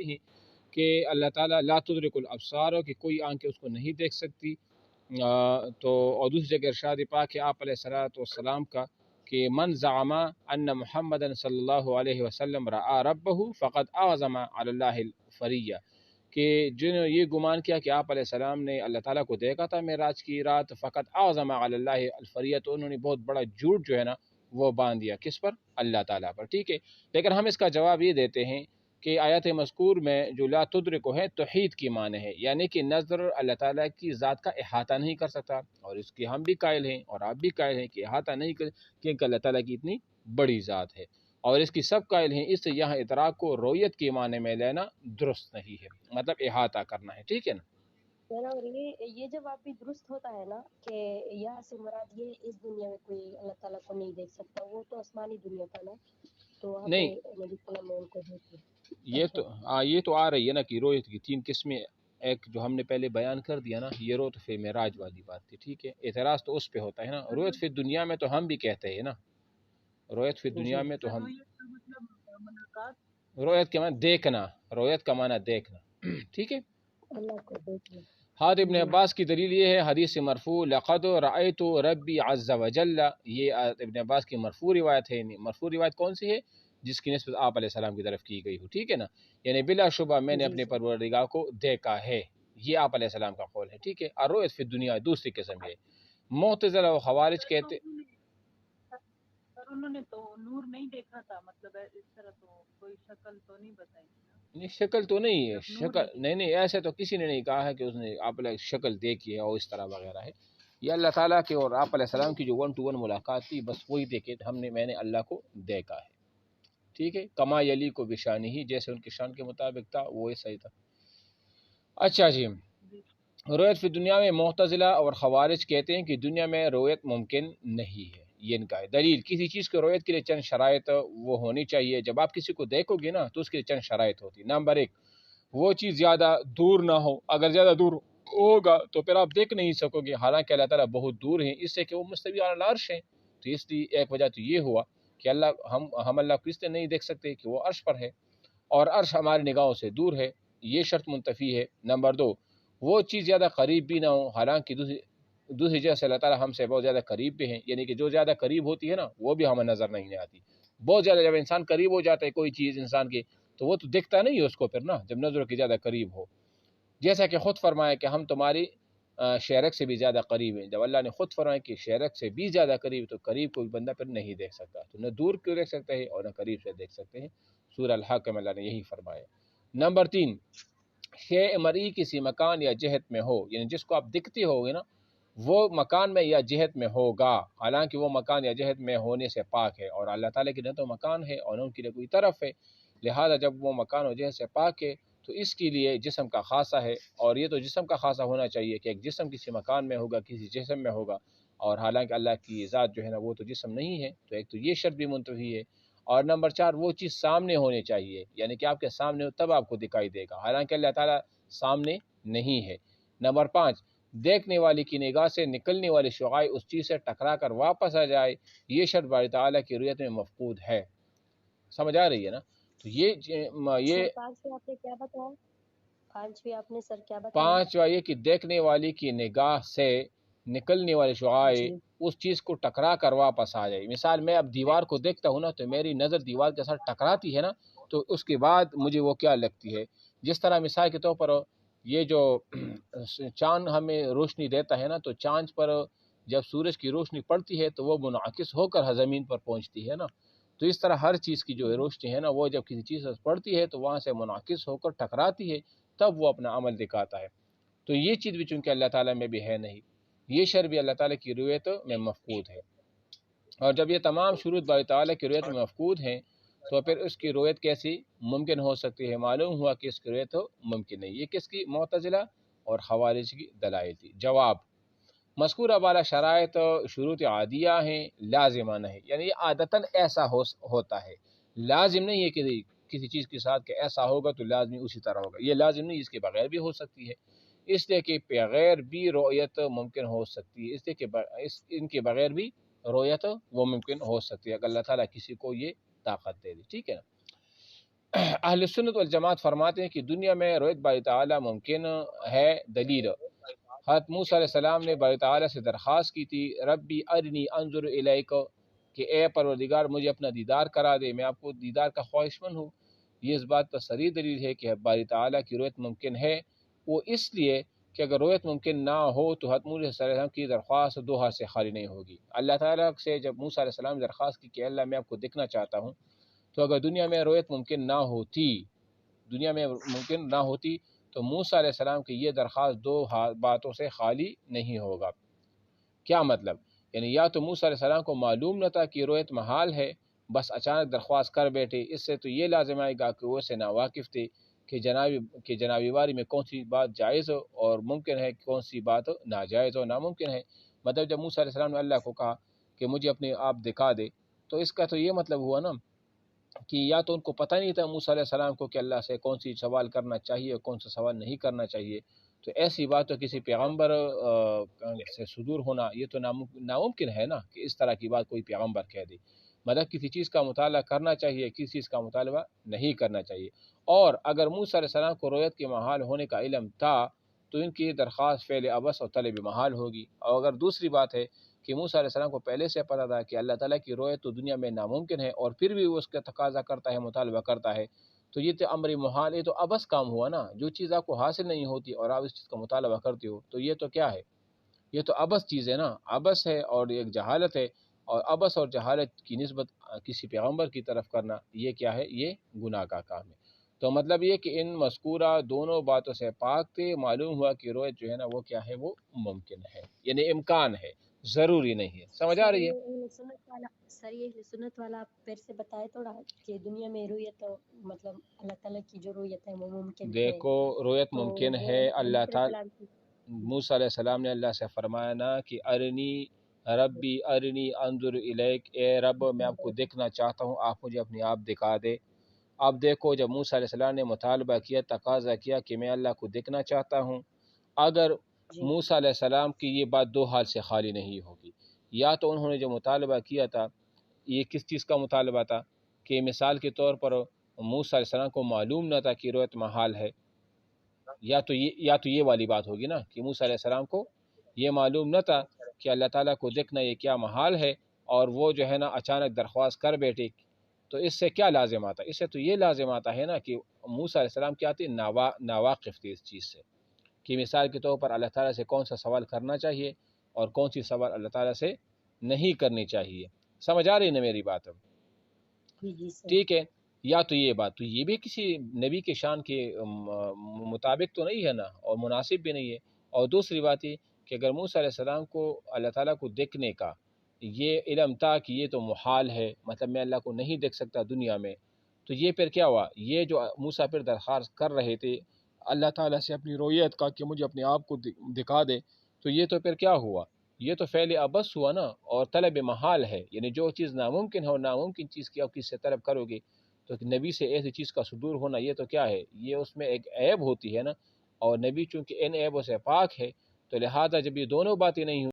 فرماتے ہیں کہ اللہ تعالیٰ لا تدرک الابصار، کہ کوئی آنکھیں اس کو نہیں دیکھ سکتی۔ تو اور دوسری جگہ ارشاد پاک ہے آپ علیہ الصلوۃ والسلام کا کہ من زعم ان محمد صلی اللہ علیہ وسلم رأى ربہ فقد اعظم علی اللہ الفریہ، کہ جنہوں نے یہ گمان کیا کہ آپ علیہ السلام نے اللہ تعالیٰ کو دیکھا تھا معراج کی رات، فقط اعظم علی اللہ الفریہ، تو انہوں نے بہت بڑا جھوٹ جو ہے نا وہ باندھ دیا، کس پر؟ اللہ تعالیٰ پر، ٹھیک ہے۔ لیکن ہم اس کا جواب یہ دیتے ہیں کہ آیات مذکور میں جو لا تدرک ہے توحید کی معنی ہے، یعنی کہ نظر اللہ تعالیٰ کی ذات کا احاطہ نہیں کر سکتا، اور اس کی ہم بھی قائل ہیں اور آپ بھی قائل ہیں کہ احاطہ نہیں کر، کیونکہ اللہ تعالیٰ کی اتنی بڑی ذات ہے، اور اس کی سب قائل ہیں، اس سے یہاں ادراک کو رویت کے معنی میں لینا درست نہیں ہے، مطلب احاطہ کرنا ہے، ٹھیک ہے نا۔ اور یہ جواب بھی درست ہوتا ہے نا کہ یہاں سے مراد یہ اس دنیا میں کوئی اللہ تعالیٰ کو نہیں دیکھ سکتا، وہ تو آسمانی دنیا تھا نا، تو وہاں پہ نہیں، نبی السلام نے ان کو دیکھی۔ یہ تو آ رہی ہے نا کہ رویت کی تین قسمیں، ایک جو ہم نے پہلے بیان کر دیا نا، یہ رویت فی معراج والی بات تھی، ٹھیک ہے۔ اعتراض تو اس پہ ہوتا ہے نا، رویت فی دنیا میں تو ہم بھی کہتے ہیں نا، رویت فی دنیا میں تو ہم، رویت کے معنی دیکھنا، رویت کا معنی دیکھنا، ٹھیک ہے۔ اللہ کو دیکھنا۔ حضرت ابن عباس کی دلیل یہ ہے حدیث مرفوع لقد رأیت ربی عز وجل، یہ ابن عباس کی مرفوع روایت ہے، مرفوع روایت کون سی ہے؟ جس کی نسبت آپ علیہ السلام کی طرف کی گئی ہو، ٹھیک ہے نا، یعنی بلا شبہ میں نے اپنے پروردگار کو دیکھا ہے، یہ آپ علیہ السلام کا قول ہے، ٹھیک ہے۔ اور رؤیت فی دنیا دوسری قسم ہے، معتزلہ و خوارج کہتے، انہوں نے تو نور نہیں دیکھا تھا، مطلب اس طرح تو کوئی شکل تو نہیں بتائی تھی نا؟ نہیں شکل تو نہیں ہے، شکل نہیں ایسے تو کسی نے نہیں کہا ہے کہ اس نے آپ علیہ شکل دیکھی ہے اور اس طرح وغیرہ ہے، یہ اللہ تعالیٰ کے اور آپ علیہ السلام کی جو 1 to 1 ملاقات تھی، بس وہی دیکھے میں نے اللہ کو دیکھا ہے، ٹھیک ہے۔ کما یلی کو بشانی ہی، جیسے ان کی شان کے مطابق تھا وہ صحیح تھا۔ اچھا جی، رویت فی دنیا میں معتزلہ اور خوارج کہتے ہیں کہ دنیا میں رویت ممکن نہیں ہے، یہ ان کا ہے دلیل۔ کسی چیز کی رویت کے لیے چند شرائط وہ ہونی چاہیے، جب آپ کسی کو دیکھو گے نا تو اس کے لیے چند شرائط ہوتی ہے۔ نمبر 1، وہ چیز زیادہ دور نہ ہو، اگر زیادہ دور ہوگا تو پھر آپ دیکھ نہیں سکو گے، حالانکہ اللہ تعالیٰ بہت دور ہیں، اس سے کہ وہ مستوی علی العرش ہیں، تو اس لیے ایک وجہ تو یہ ہوا کہ ہم اللہ کو اس لیے نہیں دیکھ سکتے کہ وہ عرش پر ہے، اور عرش ہماری نگاہوں سے دور ہے، یہ شرط منتفی ہے۔ نمبر 2، وہ چیز زیادہ قریب بھی نہ ہو، حالانکہ دوسری جگہ سے اللہ تعالیٰ ہم سے بہت زیادہ قریب بھی ہیں، یعنی کہ جو زیادہ قریب ہوتی ہے نا وہ بھی ہمیں نظر نہیں آتی، بہت زیادہ جب انسان قریب ہو جاتا ہے کوئی چیز انسان کے تو وہ تو دکھتا نہیں ہے اس کو پھر نا، جب نظروں کی زیادہ قریب ہو، جیسا کہ خود فرمایا کہ ہم تمہاری شہرک سے بھی زیادہ قریب ہیں، جب اللہ نے خود فرمایا کہ شہرک سے بھی زیادہ قریب، تو قریب کوئی بندہ پھر نہیں دیکھ سکتا، تو نہ دور کیوں دیکھ سکتے ہیں اور نہ قریب سے دیکھ سکتے ہیں، سورہ الحق میں اللہ نے یہی فرمایا۔ نمبر 3، شیء مرئی کسی مکان یا جہت میں ہو، یعنی جس کو آپ دکھتے ہوگے نا وہ مکان میں یا جہت میں ہوگا، حالانکہ وہ مکان یا جہت میں ہونے سے پاک ہے، اور اللہ تعالیٰ کی نہ تو مکان ہے اور نہ ان کی کوئی طرف ہے، لہذا جب وہ مکان و جہت سے پاک ہے تو اس کے لیے جسم کا خاصہ ہے، اور یہ تو جسم کا خاصہ ہونا چاہیے کہ ایک جسم کسی مکان میں ہوگا کسی جسم میں ہوگا، اور حالانکہ اللہ کی ذات جو ہے نا وہ تو جسم نہیں ہے، تو ایک تو یہ شرط بھی منتفی ہے۔ اور نمبر 4، وہ چیز سامنے ہونی چاہیے، یعنی کہ آپ کے سامنے ہو تب آپ کو دکھائی دے گا، حالانکہ اللہ تعالیٰ سامنے نہیں ہے۔ نمبر 5، دیکھنے والی کی نگاہ سے نکلنے والی شعاع اس چیز سے ٹکرا کر واپس آ جائے، یہ شرط باری تعالیٰ کی رؤیت میں مفقود ہے، سمجھ آ رہی ہے نا؟ تو یہ پانچویں آپ نے کیا بتایا؟ پانچویں آپ نے سر کیا بتایا؟ پانچواں یہ کہ دیکھنے والی کی نگاہ سے نکلنے والی شعاع اس چیز کو ٹکرا کر واپس آ جائے۔ مثال میں اب دیوار کو دیکھتا ہوں نا تو میری نظر دیوار کے ساتھ ٹکراتی ہے نا، تو اس کے بعد مجھے وہ کیا لگتی ہے، جس طرح مثال کے طور پر یہ جو چاند ہمیں روشنی دیتا ہے نا، تو چاند پر جب سورج کی روشنی پڑتی ہے تو وہ منعکس ہو کر زمین پر پہنچتی ہے نا، تو اس طرح ہر چیز کی جو روشنی ہے نا وہ جب کسی چیز پر پڑتی ہے تو وہاں سے منعکس ہو کر ٹکراتی ہے، تب وہ اپنا عمل دکھاتا ہے، تو یہ چیز بھی چونکہ اللہ تعالیٰ میں بھی ہے نہیں، یہ شر بھی اللہ تعالیٰ کی رؤیت میں مفقود ہے، اور جب یہ تمام شروط باری تعالیٰ کی رؤیت میں مفقود ہیں تو پھر اس کی رؤیت کیسی ممکن ہو سکتی ہے؟ معلوم ہوا کہ اس کی رؤیت ممکن نہیں۔ یہ کس کی؟ معتزلہ اور خوارج کی دلائل تھی۔ جواب، مذکورہ بالا شرائط شروط عادیہ ہیں، لازمہ نہیں، یعنی یہ عادتاً ایسا ہوتا ہے، لازم نہیں ہے کہ کسی چیز کے ساتھ کہ ایسا ہوگا تو لازمی اسی طرح ہوگا، یہ لازم نہیں، اس کے بغیر بھی ہو سکتی ہے، اس لیے کہ بغیر بھی رؤیت ممکن ہو سکتی ہے، اس لیے کہ ان کے بغیر بھی رؤیت وہ ممکن ہو سکتی ہے اگر اللہ تعالیٰ کسی کو یہ طاقت دے دی، ٹھیک ہے نا۔ اہل سنت والجماعت فرماتے ہیں کہ دنیا میں رؤیت باری تعالیٰ ممکن ہے۔ دلیل حضرت موسیٰ علیہ السلام نے باری تعالیٰ سے درخواست کی تھی، ربی ارنی انظر الیک، کہ اے پروردگار مجھے اپنا دیدار کرا دے، میں آپ کو دیدار کا خواہش مند ہوں۔ یہ اس بات پر صریح دلیل ہے کہ باری تعالیٰ کی رؤیت ممکن ہے، وہ اس لیے کہ اگر رؤیت ممکن نہ ہو تو حضرت موسیٰ علیہ السلام کی درخواست دو ہاتھ سے خالی نہیں ہوگی۔ اللہ تعالیٰ سے جب موسیٰ علیہ السلام نے درخواست کی کہ اللہ میں آپ کو دیکھنا چاہتا ہوں، تو اگر دنیا میں رؤیت ممکن نہ ہوتی تو موسیٰ علیہ السلام کی یہ درخواست دو باتوں سے خالی نہیں ہوگا۔ کیا مطلب؟ یعنی یا تو موسیٰ علیہ السلام کو معلوم نہ تھا کہ رؤیت محال ہے، بس اچانک درخواست کر بیٹھے، اس سے تو یہ لازم آئے گا کہ وہ سے ناواقف تھے کہ جنابی واری میں کون سی بات جائز ہو اور ممکن ہے، کون سی بات ناجائز ہو ناممکن ہے۔ مطلب جب موسیٰ علیہ السلام نے اللہ کو کہا کہ مجھے اپنے آپ دکھا دے، تو اس کا تو یہ مطلب ہوا نا کہ یا تو ان کو پتہ نہیں تھا موسیٰ علیہ السلام کو کہ اللہ سے کون سی سوال کرنا چاہیے اور کون سا سوال نہیں کرنا چاہیے، تو ایسی بات تو کسی پیغمبر سے صدور ہونا یہ تو ناممکن ہے نا کہ اس طرح کی بات کوئی پیغمبر کہہ دے۔ مطلب کسی چیز کا مطالعہ کرنا چاہیے، کسی چیز کا مطالبہ نہیں کرنا چاہیے۔ اور اگر موسیٰ علیہ السلام کو رؤیت کے محال ہونے کا علم تھا تو ان کی درخواست فعل عبث اور طلب محال ہوگی۔ اور اگر دوسری بات ہے کہ موسیٰ علیہ السلام کو پہلے سے پتہ تھا کہ اللہ تعالیٰ کی رؤیت تو دنیا میں ناممکن ہے، اور پھر بھی وہ اس کا تقاضا کرتا ہے، مطالبہ کرتا ہے، تو یہ تو امر محال، یہ تو عبث کام ہوا نا۔ جو چیز آپ کو حاصل نہیں ہوتی اور آپ اس چیز کا مطالبہ کرتے ہو تو یہ تو کیا ہے؟ یہ تو عبث چیز ہے نا، عبث ہے اور ایک جہالت ہے، اور عبث اور جہالت کی نسبت کسی پیغمبر کی طرف کرنا یہ کیا ہے؟ یہ گناہ کا کام ہے۔ تو مطلب یہ کہ ان مذکورہ دونوں باتوں سے پاک تھے، معلوم ہوا کہ رؤیت جو ہے نا وہ کیا ہے؟ وہ ممکن ہے، یعنی امکان ہے، ضروری نہیں ہے۔ سمجھ آ رہی ہے؟ سر یہ اہل سنت والا پھر سے بتائے تھوڑا کہ دنیا میں رؤیت مطلب اللہ تعالیٰ کی جو رؤیت ہے وہ ممکن ہے، دیکھو رؤیت تو ممکن وہ ہے، اللہ حضور تعالیٰ السلام کی موسیٰ علیہ السلام نے اللہ سے فرمایا نا کہ ارنی ربی ارنی انظر الیک، اے رب میں آپ کو دیکھنا چاہتا ہوں، آپ مجھے اپنے آپ دکھا دے۔ اب دیکھو جب موسیٰ علیہ السلام نے مطالبہ کیا، تقاضا کیا کہ میں اللہ کو دیکھنا چاہتا ہوں، اگر جی موسیٰ علیہ السلام کی یہ بات دو حال سے خالی نہیں ہوگی، یا تو انہوں نے جو مطالبہ کیا تھا یہ کس چیز کا مطالبہ تھا کہ مثال کے طور پر موسیٰ علیہ السلام کو معلوم نہ تھا کہ رؤیت محال ہے، یا تو یہ والی بات ہوگی نا کہ موسیٰ علیہ السلام کو یہ معلوم نہ تھا کہ اللہ تعالیٰ کو دیکھنا یہ کیا محال ہے، اور وہ جو ہے نا اچانک درخواست کر بیٹھے، تو اس سے کیا لازم آتا؟ اس سے تو یہ لازم آتا ہے نا کہ موسیٰ علیہ السلام کیا تھے؟ ناواقف تھے اس چیز سے، کہ مثال کے طور پر اللہ تعالیٰ سے کون سا سوال کرنا چاہیے اور کون سی سوال اللہ تعالیٰ سے نہیں کرنی چاہیے۔ سمجھ آ رہی نا میری بات؟ جی سر ٹھیک ہے، یا تو یہ بات تو یہ بھی کسی نبی کے شان کے مطابق تو نہیں ہے نا، اور مناسب بھی نہیں ہے۔ اور دوسری بات یہ کہ اگر موسیٰ علیہ السلام کو اللہ تعالیٰ کو دیکھنے کا یہ علم تھا کہ یہ تو محال ہے، مطلب میں اللہ کو نہیں دیکھ سکتا دنیا میں، تو یہ پھر کیا ہوا؟ یہ جو موسیٰ پھر درخواست کر رہے تھے اللہ تعالیٰ سے اپنی رؤیت کا کہ مجھے اپنے آپ کو دکھا دے، تو یہ تو پھر کیا ہوا؟ یہ تو فعل عبث ہوا نا، اور طلب محال ہے، یعنی جو چیز ناممکن ہے اور ناممکن چیز کی آپ کس سے طلب کرو گے، تو نبی سے ایسی چیز کا صدور ہونا یہ تو کیا ہے؟ یہ اس میں ایک عیب ہوتی ہے نا، اور نبی چونکہ ان عیبوں سے پاک ہے، تو لہذا جب یہ دونوں باتیں نہیں